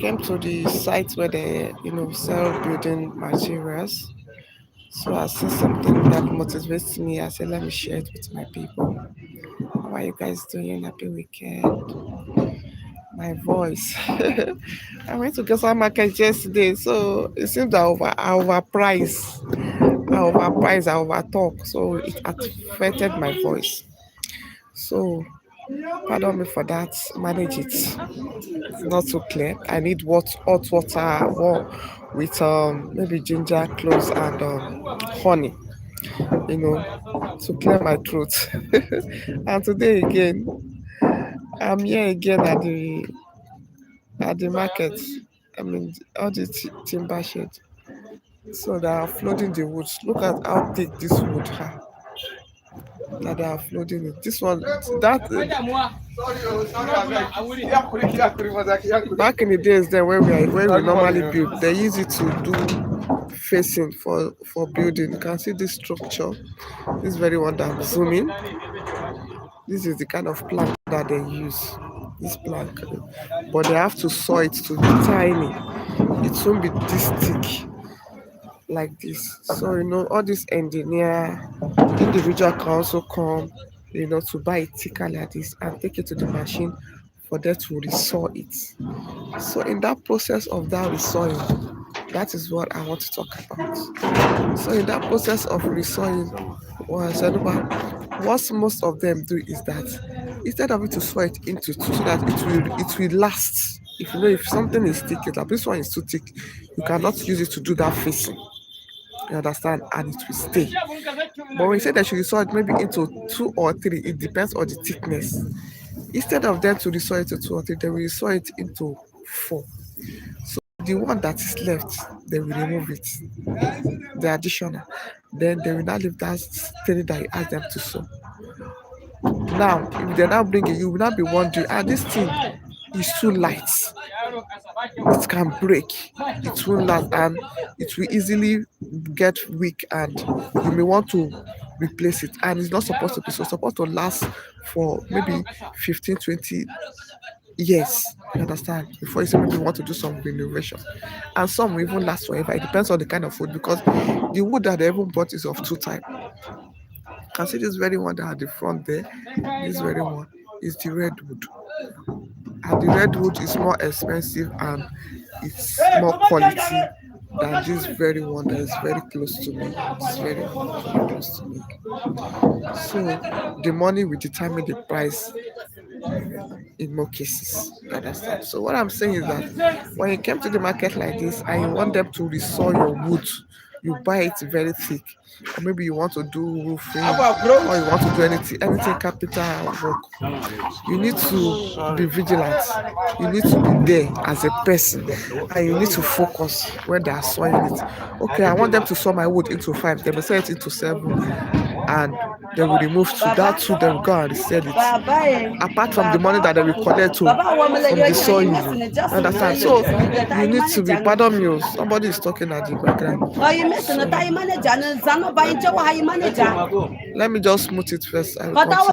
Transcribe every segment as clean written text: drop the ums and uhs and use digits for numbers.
came to the site where they, sell building materials. So I see something that motivates me. I said, let me share it with my people. How are you guys doing? Happy weekend. My voice. I went to Gasa Market yesterday, so it seems that I overprice. I overtalk, so it affected my voice. So pardon me for that. Manage it. It's not so clear. I need hot water with maybe ginger, cloves, and honey. To clear my throat. And today again, I'm here again at the market. I mean, all the timber shed. So they are flooding the woods. Look at how thick this wood are. That they are flooding it. This one, that back in the days then where we normally build, they use it to do facing for building. You can see this structure. This very one that I'm zooming. This is the kind of plank that they use. This plank, but they have to saw it to be tiny. It won't be this thick like this. So all this engineer individual can also come, to buy it thicker like this and take it to the machine for them to resaw it. So in that process of that resawing, that is what I want to talk about. So in that process of resawing, what most of them do is that instead of it to saw it into two so that it will last. If something is thick, like this one is too thick, you cannot use it to do that facing. You understand? And it will stay. But when you say they should resaw it maybe into two or three, it depends on the thickness. Instead of them to resaw it to two or three, they will resaw it into four. So the one that is left, they will remove it, the additional. Then they will now leave that three that you ask them to sew. Now, if they now bring it, you will not be wondering, this thing is too light. It can break. It won't last and it will easily get weak and you may want to replace it. And it's not supposed to be so. It's supposed to last for maybe 15, 20 years. You understand? Before you say maybe you want to do some renovation. And some will even last forever. It depends on the kind of wood because the wood that they even bought is of two types. You can see this very one that at the front there. This very one is the redwood. And the redwood is more expensive and it's more quality than this very one that is very close to me. It's very, very close to me. So the money will determine the price in more cases. You understand? So what I'm saying is that when you came to the market like this and you want them to resaw your wood, you buy it very thick, or maybe you want to do roofing, or you want to do anything capital work. You need to be vigilant. You need to be there as a person, and you need to focus when they are sawing it. Okay, I want them to saw my wood into 5. They will saw it into 7, and they will remove two. That two, they will go and resell it. Apart from the money that they will collect from the sawing, you understand? So you need to be. Pardon me, somebody is talking at the background. So, let me just smooth it first. I will continue.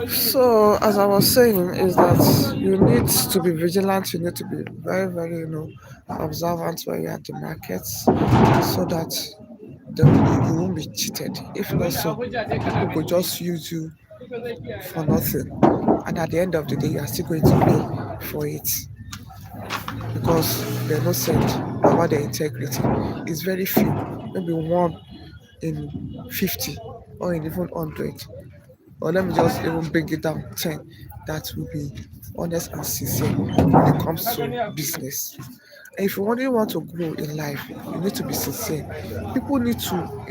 So, as I was saying, is that you need to be vigilant. You need to be very, very, observant when you're at the markets, so that you won't be cheated. If not, so people will just use you for nothing, and at the end of the day, you are still going to pay for it because they're not said about their integrity. It's very few, maybe one in 50 or in even 100, or let me just even bring it down 10 that will be honest and sincere when it comes to business. And if you really want to grow in life, you need to be sincere. People need to,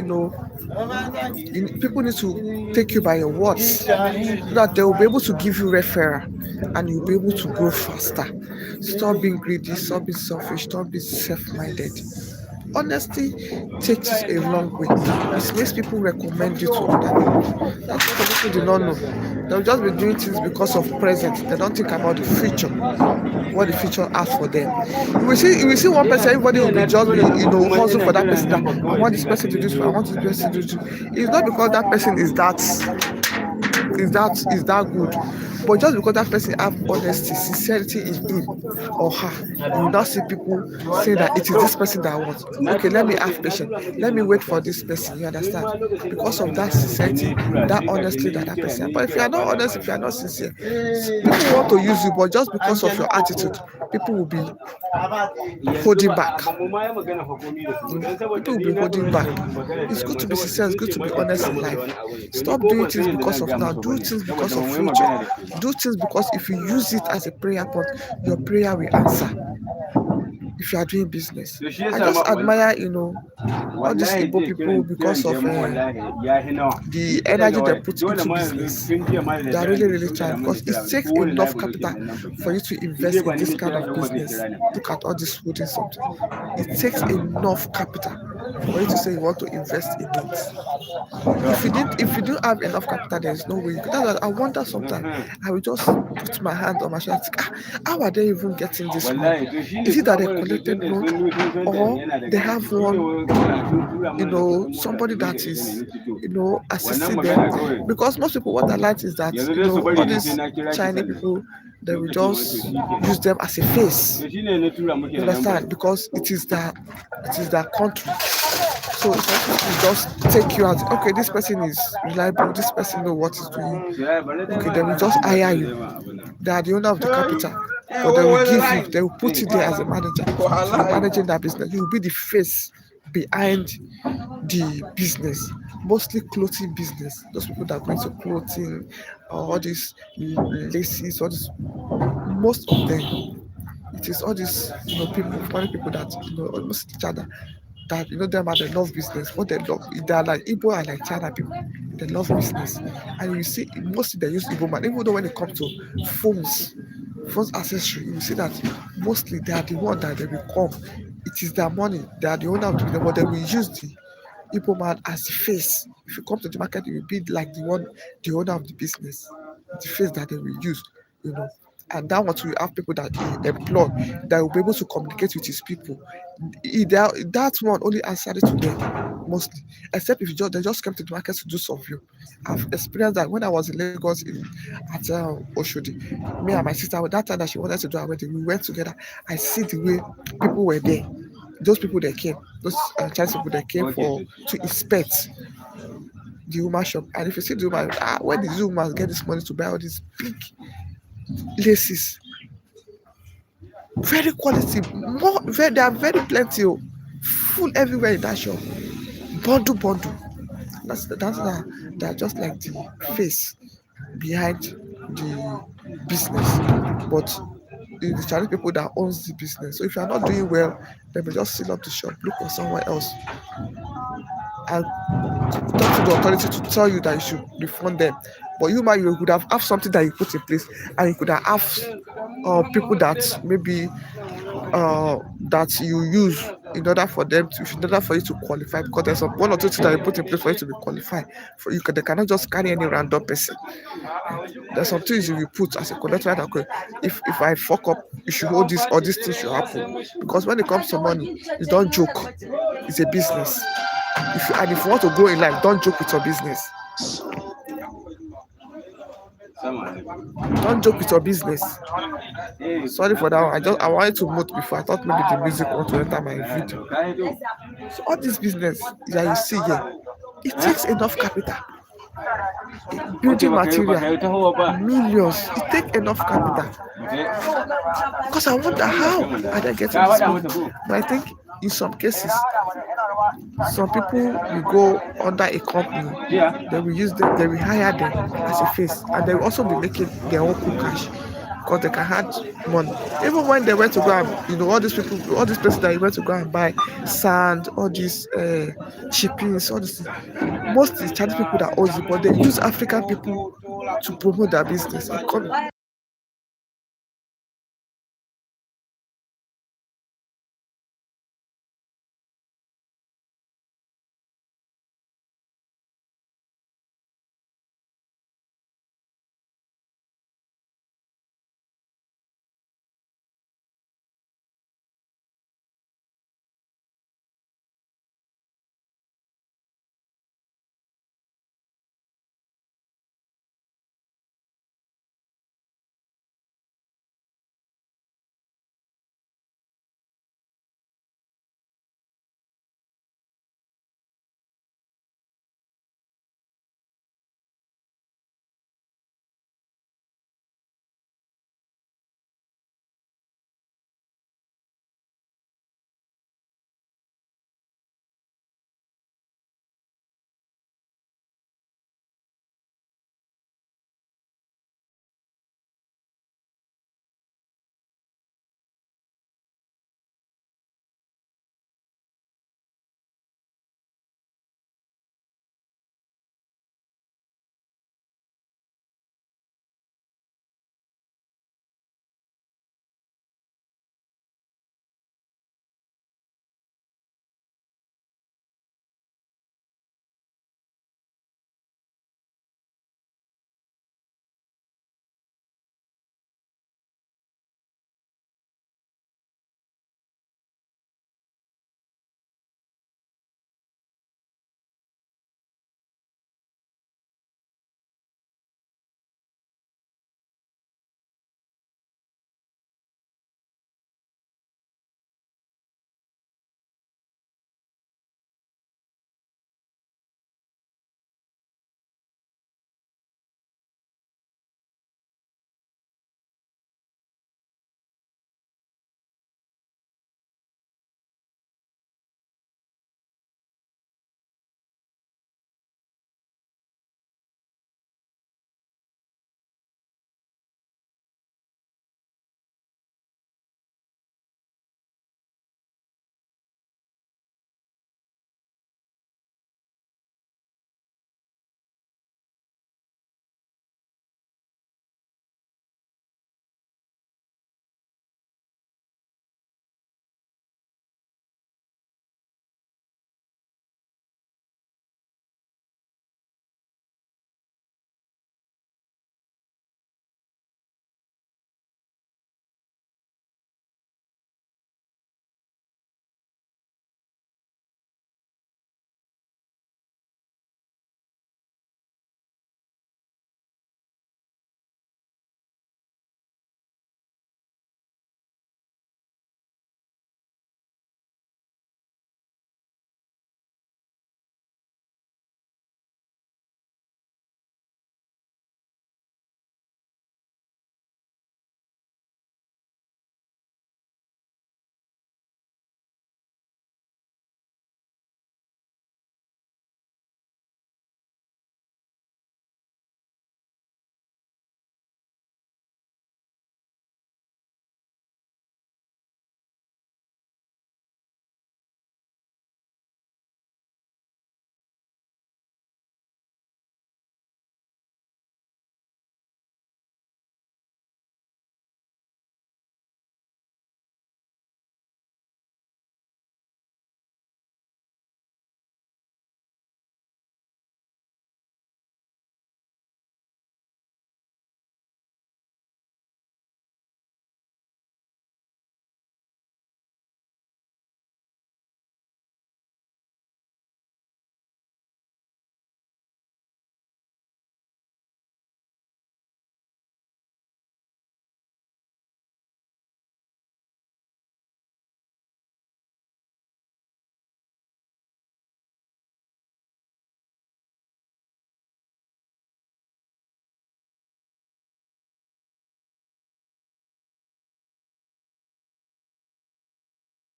people need to take you by your words so that they will be able to give you referral and you'll be able to grow faster. Stop being greedy, stop being selfish, stop being self-minded. Honesty takes a long way. It makes people recommend you to other people. That's what some people do not know. They'll just be doing things because of present. They don't think about the future, what the future has for them. You will see one person, everybody will be just be, hustle for that person. That I want this person to do this, I want this person to do. It's not because that person is that good. But just because that person have honesty, sincerity in him or her, you will not see people say that it is this person that I want. Okay, let me have patience. Let me wait for this person. You understand? Because of that sincerity, that honesty that person. But if you are not honest, if you are not sincere, people want to use you, but just because of your attitude, people will be holding back. People will be holding back. It's good to be sincere, it's good to be honest in life. Stop doing things because of now, do things because of future. Do things because if you use it as a prayer point, your prayer will answer. If you are doing business, I just admire, all these Igbo people because of the energy they put into business. They are really, really trying because it takes enough capital for you to invest in this kind of business. Look at all this holding something. It takes enough capital for you to say you want to invest in it. If you don't have enough capital, there is no way. That's why I wonder sometimes. I will just put my hand on my shoulder. How are they even getting this money? Is it that they collected loan, or they have one, somebody that is, assisting them? Because most people, what I like is that, all these Chinese people, they will just use them as a face. You understand? Because it is their country. So some people just take you as okay, this person is reliable, this person know what he's doing. Okay, they will just hire you. They are the owner of the capital, but they will give you, they will put you there as a manager. So you're managing that business. You will be the face behind the business, mostly clothing business. Those people that go into clothing, all these laces, all this, most of them, it is all these people, funny people that almost each other, that them are they love business. What they love, they are like Igbo and like China people. They love business, and you see mostly they use Igbo man. Even though when it comes to phones accessory, you see that mostly they are the one that they will come. It is their money. They are the owner of the business, but they will use the Igbo man as the face. If you come to the market, you will be like the owner of the business, the face that they will use. You know, and that one too, you have people that he employ that will be able to communicate with his people. That one only answered it to them mostly, except if they just came to the market to do some view. I've experienced that when I was in Lagos at Oshodi. Me and my sister, that time that she wanted to do our wedding, we went together. I see the way people were there. Those people that came, those Chinese people that came for to inspect the woman shop. And if you see the woman, where did the woman get this money to buy all these big laces? Very quality, more very, they are very plenty, full everywhere in that shop. Bundle, bundle. That's they are just like the face behind the business, but the Chinese people that owns the business. So if you are not doing well, they may just seal up the shop, look for somewhere else, and talk to the authority to tell you that you should refund them. But you could have something that you put in place, and you could have people that maybe that you use in order for them to, in order for you to qualify, because there's one or two things that you put in place for you to be qualified. They cannot just carry any random person. There's some things you will put as a collector that okay, if I fuck up, you should hold this, or this thing should happen. Because when it comes to money, you don't joke. It's a business. If you want to grow in life, don't joke with your business. Don't joke with your business. Sorry for that one. I wanted to note before. I thought maybe the music want to enter my video. So all this business that you see here, it takes enough capital. Building material, millions. It takes enough capital. Because I wonder how are they getting this money. But I think in some cases, some people will go under a company, they will use them, they will hire them as a face, and they will also be making their own cool cash because they can add money. Even when they went to go and, all these people, all these places that you went to go and buy sand, all these chippings, all this, most is Chinese people that owns it, but they use African people to promote their business.